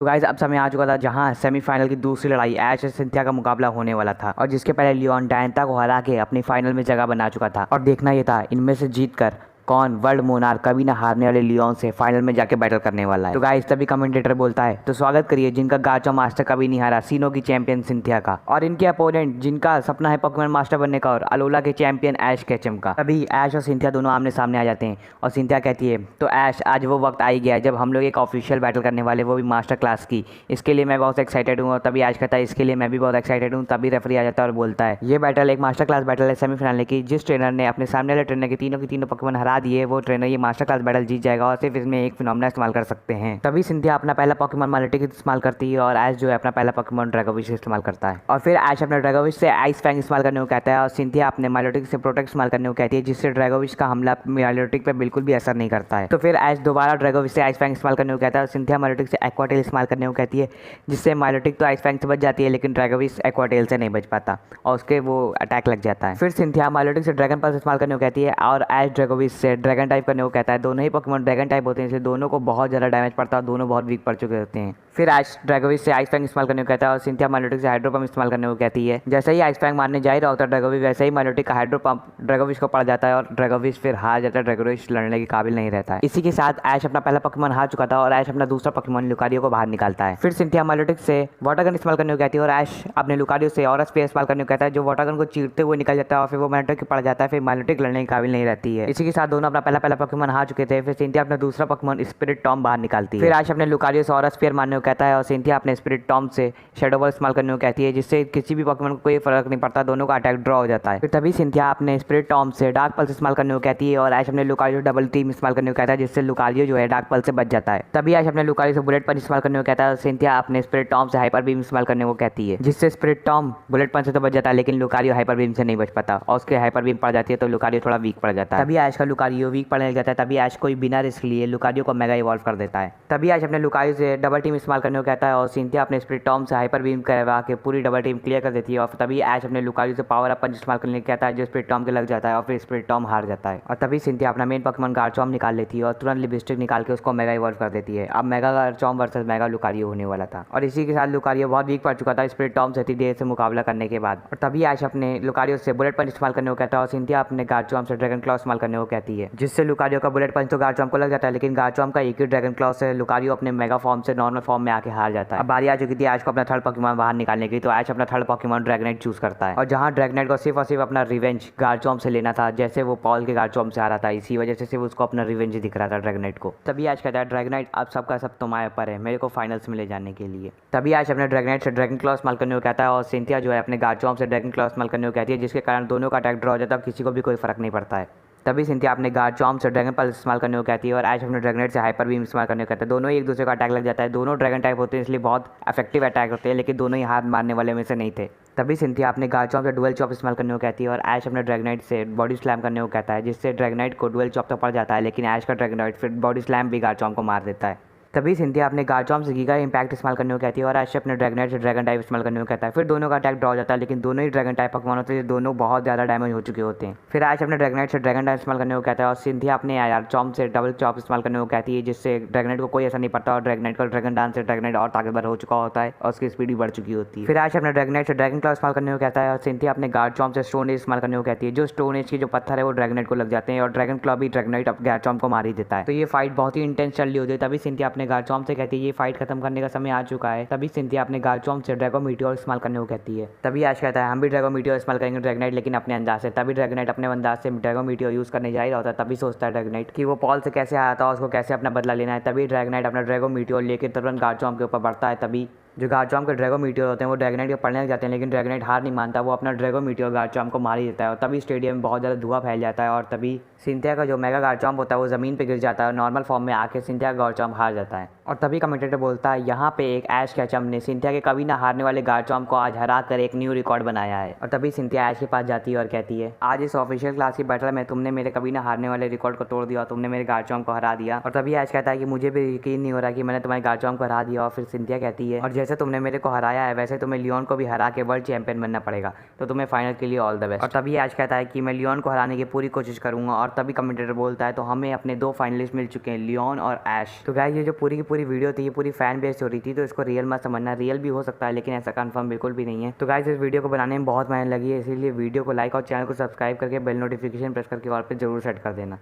तो गाइस अब समय आ चुका था जहां सेमीफाइनल की दूसरी लड़ाई ऐश और सिंथिया का मुकाबला होने वाला था और जिसके पहले लियोन डायंता को हरा के अपनी फाइनल में जगह बना चुका था और देखना ये था इनमें से जीतकर कौन वर्ल्ड मोनार्क कभी ना हारने वाले लियोन से फाइनल में जाके बैटल करने वाला है। तो गाइस तभी कमेंटेटर बोलता है तो स्वागत करिए जिनका गाचो मास्टर कभी नहीं हारा, सीनो की चैंपियन सिंथिया का, और इनके अपोनेंट जिनका सपना है पोकेमॉन मास्टर बनने का और अलोला के चैंपियन ऐश केचम का। तभी ऐश और सिंथिया दोनों आमने सामने आ जाते हैं और सिंथिया कहती है तो ऐश आज वो वक्त आ ही गया जब हम लोग एक ऑफिशियल बैटल करने वाले, वो भी मास्टर क्लास की। इसके लिए मैं बहुत एक्साइटेड हूँ। और तभी ऐश कहता है इसके लिए मैं भी बहुत एक्साइटेड हूँ। तभी रेफरी आ जाता है और बोलता है ये बैटल एक मास्टर क्लास बैटल है सेमीफाइनल की। जिस ट्रेनर ने अपने सामने वाले ट्रेनर के तीनों पोकेमॉन हरा दिए वो ट्रेनर ये मास्टर क्लास बैटल जीत जाएगा और सिर्फ इसमें एक फिनोमेना इस्तेमाल कर सकते हैं। तभी सिंथिया अपना पहला पोकेमॉन मालेटिक इस्तेमाल करती है और ऐश जो है अपना पहला पोकेमॉन ड्रैगोविश इस्तेमाल करता है और फिर ऐश अपने ड्रैगोविश से आइस फैंग इस्तेमाल करने को कहता है और सिंथिया अपने मालेटिक से प्रोटेक्ट इस्तेमाल करने को कहती है जिससे ड्रैगोविश का हमला मालेटिक पे बिल्कुल भी असर नहीं करता है। तो फिर ऐश दोबारा ड्रैगोविश से आइस फैंग इस्तेमाल करने को कहता है और सिंथिया मालेटिक से एक्वाटेल इस्तेमाल करने को कहती है जिससे मालेटिक तो आइस फैंग से बच जाती है लेकिन ड्रैगोविश एक्वाटेल से नहीं बच पाता और उसके वो अटैक लग जाता है। फिर सिंथिया मालेटिक से ड्रैगन पल्स इस्तेमाल करने को कहती है और ऐश ड्रैगोविश से ड्रैगन टाइप करने को कहता है। दोनों ही पोकेमॉन ड्रैगन टाइप होते हैं इसलिए दोनों को बहुत ज़्यादा डैमेज पड़ता है और दोनों बहुत वीक पड़ चुके होते हैं। फिर ऐश ड्रैगोविश से आइस फैंग इस्तेमाल करने को कहता है और सिंथिया मालेटिक से हाइड्रो पंप इस्तेमाल करने को कहती है। जैसे ही आइस फैंग मारने जा ही रहा होता है ड्रैगोविश, वैसे ही मालेटिक का हाइड्रो पंप ड्रैगोविश को पड़ जाता है और ड्रैगोविश फिर हार जाता है। ड्रैगोविश लड़ने के काबिल नहीं रहता है। इसी के साथ ऐश अपना पहला पोकेमॉन हार चुका था और ऐश अपना दूसरा पोकेमॉन लुकारियो को बाहर निकालता है। फिर सिंथिया मालेटिक से वाटर गन इस्तेमाल करने को कहती है और ऐश अपने लुकारियो से और स्पेस इस्तेमाल करने को कहता है जो वाटर गन को चीरते हुए निकल जाता है और फिर वो मालेटिक पड़ जाता है। फिर मालेटिक लड़ने के काबिल नहीं रहती है। इसी के साथ दोनों अपना पहला पोकेमॉन हार चुके थे। फिर सिंथिया अपना दूसरा पोकेमॉन स्पिरिट टॉम बाहर निकालती है। फिर ऐश अपने लुकारियो से और स्फीयर मारने को कहता है और सिंथिया अपने स्पिरिट टॉम से शैडो बॉल इस्तेमाल करने को कहती है जिससे किसी भी पोकेमॉन को कोई फर्क नहीं पड़ता, दोनों का अटैक ड्रॉ हो जाता है। फिर तभी सिंथिया अपने स्पिरिट टॉम से डार्क पल्स इस्तेमाल करने को कहती है और ऐश अपने लुकारियो डबल टीम इस्तेमाल करने को कहता है जिससे लुकारियो जो है डार्क पल्स से बच जाता है। तभी ऐश अपने लुकारियो से बुलेट पंच इस्तेमाल करने को कहता है और सिंथिया अपने स्पिरिट टॉम से हाइपर बीम इस्तेमाल करने को कहती है जिससे स्पिरिट टॉम बुलेट पंच से तो बच जाता है लेकिन लुकारियो हाइपर बीम से नहीं बच पाता और उसके हाइपर बीम पड़ जाती है तो लुकारियो थोड़ा वीक पड़ जाता है। तभी ऐश का लुकारियो वीक पड़ने लग जाता है। तभी ऐश कोई बिना रिस्क लिए लुकारियो को मेगा इवॉल्व कर देता है। तभी ऐश अपने लुकारियो से डबल टीम इस्तेमाल करने को कहता है और सिंथिया अपने स्पिरिट टॉम से हाइपर बीम करवा के पूरी डबल टीम क्लियर कर देती है। और तभी ऐश अपने लुकारियो से पावर अप पंच इस्तेमाल करने को कहता है जो स्पिरिट टॉम के लग जाता है और फिर स्पिरिट टॉम हार जाता है। और तभी सिंथिया अपना मेन पोकेमॉन गार्चॉम्प निकाल लेती है और तुरंत लिपस्टिक निकाल के उसको मेगा इवॉल्व कर देती है। अब mega Garchomp versus mega Lucario होने वाला था और इसी के साथ लुकारियो बहुत वीक पड़ चुका था स्पिरिट टॉम से इतनी देर से मुकाबला करने के बाद। और तभी ऐश अपने लुकारियो से बुलेट पंच इस्तेमाल करने को कहता है और सिंथिया अपने गार्चॉम्प से ड्रैगन क्लॉ इस्तेमाल करने को कहती है जिससे लुकारियो का बुलेट पंच तो गार्चॉम्प को लग जाता है लेकिन गार्चॉम्प का एक ही ड्रैगन क्लॉ से लुकारियो अपने मेगा फॉर्म से नॉर्मल फॉर्म में आके हार जाता है। अब बारी आ चुकी थी ऐश को अपना थर्ड पोकेमॉन बाहर निकालने की। तो ऐश अपना थर्ड पोकेमॉन ड्रैगनेट चूज करता है और जहां ड्रैगनेट को सिर्फ और सिर्फ अपना रिवेंज गार्चॉम्प से लेना था, जैसे वो पॉल के गार्चॉम्प से हारा था, इसी वजह से सिर्फ उसको अपना रिवेंज दिख रहा था ड्रैगनेट को। तभी ऐश कहता है ड्रैगनेट अब सबका सब तुम्हारे ऊपर है मेरे को फाइनल्स में ले जाने के लिए। तभी ऐश अपने ड्रैगनेट से ड्रैगन क्लॉ इस्तेमाल करने को कहता है और सिंथिया जो है अपने गार्चॉम्प से ड्रैगन क्लॉ इस्तेमाल करने को कहती है जिसके कारण दोनों का अटैक ड्रॉ हो जाता है, किसी को भी कोई फर्क नहीं पड़ता है। तभी सिंथिया अपने गार्चॉम्प से ड्रैगन पल्स इस्तेमाल करने को कहती है और ऐश अपने ड्रैगनेट से हाइपर बीम इस्तेमाल करने को कहता है। दोनों ही एक दूसरे का अटैक लग जाता है। दोनों ड्रैगन टाइप होते हैं इसलिए बहुत इफेक्टिव अटैक होते हैं लेकिन दोनों ही हाथ मारने वाले में से नहीं थे। तभी सिंथिया अपने गार्चॉम्प से डुअल चॉप इस्तेमाल करने को कहती है और ऐश अपने ड्रैगनाइट से बॉडी स्लैम करने को कहता है जिससे ड्रैगनाइट को डुअल चॉप तो पड़ जाता है लेकिन ऐश का ड्रैगनाइट फिर बॉडी स्लैम भी गार्चॉम्प को मार देता है। तभी सिंथिया अपने गार्चॉम्प से गीगा इंपैक्ट इस्तेमाल करने को कहती है और ऐश अपने ड्रैगनाइट से ड्रैगन टाइप इस्तेमाल करने को कहता है। फिर दोनों का अटैक ड्रॉ हो जाता है लेकिन दोनों ही ड्रैगन टाइप पोकेमॉन होते हैं, दोनों बहुत ज़्यादा डैमेज हो चुके होते हैं। फिर ऐश अपने ड्रैगनाइट से ड्रैगन टाइप इस्तेमाल करने को कहता है और सिंथिया अपने गार्चॉम्प से डबल चॉप इस्तेमाल करने को कहती है जिससे ड्रैगनाइट को कोई असर नहीं पड़ता और ड्रैगनाइट का ड्रैगन डांस से ड्रैगनाइट और ताकतवर हो चुका होता है और उसकी स्पीड भी बढ़ चुकी होती है। फिर ऐश अपने ड्रैगनाइट से ड्रैगन क्लॉ इस्तेमाल करने को कहता है और सिंथिया अपने गार्चॉम्प से स्टोन एज इस्तेमाल करने को कहती है। जो स्टोन एज की जो पत्थर है वो ड्रैगनाइट को लग जाते हैं और ड्रैगन क्लॉ भी ड्रैगनाइट अब गार्चॉम्प को मार ही देता है। तो ये फाइट बहुत ही इंटेंस चल रही होती है। तभी सिंथिया अपने गार्चॉम्प से कहती है ये फाइट खत्म करने का समय आ चुका है। तभी सिंथिया अपने गार्चॉम्प से ड्रैगो मीटियोर इस्तेमाल करने को कहती है। तभी ऐश कहता है हम भी ड्रैगो मीटियोर इस्तेमाल करेंगे ड्रैगनाइट लेकिन अपने अंदाज से। तभी ड्रैगनाइट अपने अंदाज से ड्रैगो मीटियोर यूज़ करने जा ही रहा होता है। तभी सोचता है ड्रैगनाइट कि वो पॉल से कैसे आया था, उसको कैसे अपना बदला लेना है। तभी ड्रैगनाइट अपना ड्रैगो मीटियोर लेकर तुरंत गार्चॉम्प के ऊपर बढ़ता है। तभी जो गार्चॉम्प के ड्रैगो मीटियोर होते हैं वो ड्रैगनाइट के पड़ने लग जाते हैं लेकिन ड्रैगनाइट हार नहीं मानता, वो अपना ड्रैगो मीटियोर गार्चॉम्प को मार ही देता है। और तभी स्टेडियम में बहुत ज़्यादा धुआं फैल जाता है और तभी सिंथिया का जो मेगा गार्चॉम्प होता है वो ज़मीन पे गिर जाता है और नॉर्मल फॉर्म में आके सिंथिया का गार्चॉम्प हार जाता है। और तभी कमेंटेटर बोलता है यहाँ पे एक ऐश केचम ने सिंथिया के कभी ना हारने वाले गार्चॉम्प को आज हरा कर एक न्यू रिकॉर्ड बनाया है। और तभी सिंथिया ऐश के पास जाती है और कहती है आज इस ऑफिशियल क्लास की बैटल में तुमने मेरे कभी ना हारने वाले रिकॉर्ड को तोड़ दिया और तुमने मेरे गार्चॉम्प को हरा दिया। और तभी ऐश कहता है कि मुझे भी यकीन नहीं हो रहा कि मैंने तुम्हारे गार्चॉम्प को हरा दिया। और फिर सिंथिया कहती है और जैसे तुमने मेरे को हराया है वैसे तुम्हें लियोन को भी हरा के वर्ल्ड चैंपियन बनना पड़ेगा, तो तुम्हें फाइनल के लिए ऑल द बेस्ट। और तभी ऐश कहता है कि मैं लियोन को हराने की पूरी कोशिश करूंगा। और तभी कमेंटेटर बोलता है तो हमें अपने दो फाइनलिस्ट मिल चुके हैं लियोन और ऐश। तो गाइस ये जो पूरी की पूरी पूरी वीडियो थी, ये पूरी फैन बेस हो रही थी, तो इसको रियल मत समझना। रियल भी हो सकता है लेकिन ऐसा कंफर्म बिल्कुल भी नहीं है। तो गाइस इस वीडियो को बनाने में बहुत मेहनत लगी है, इसीलिए वीडियो को लाइक और चैनल को सब्सक्राइब करके बेल नोटिफिकेशन प्रेस करके ऑल पे जरूर सेट कर देना।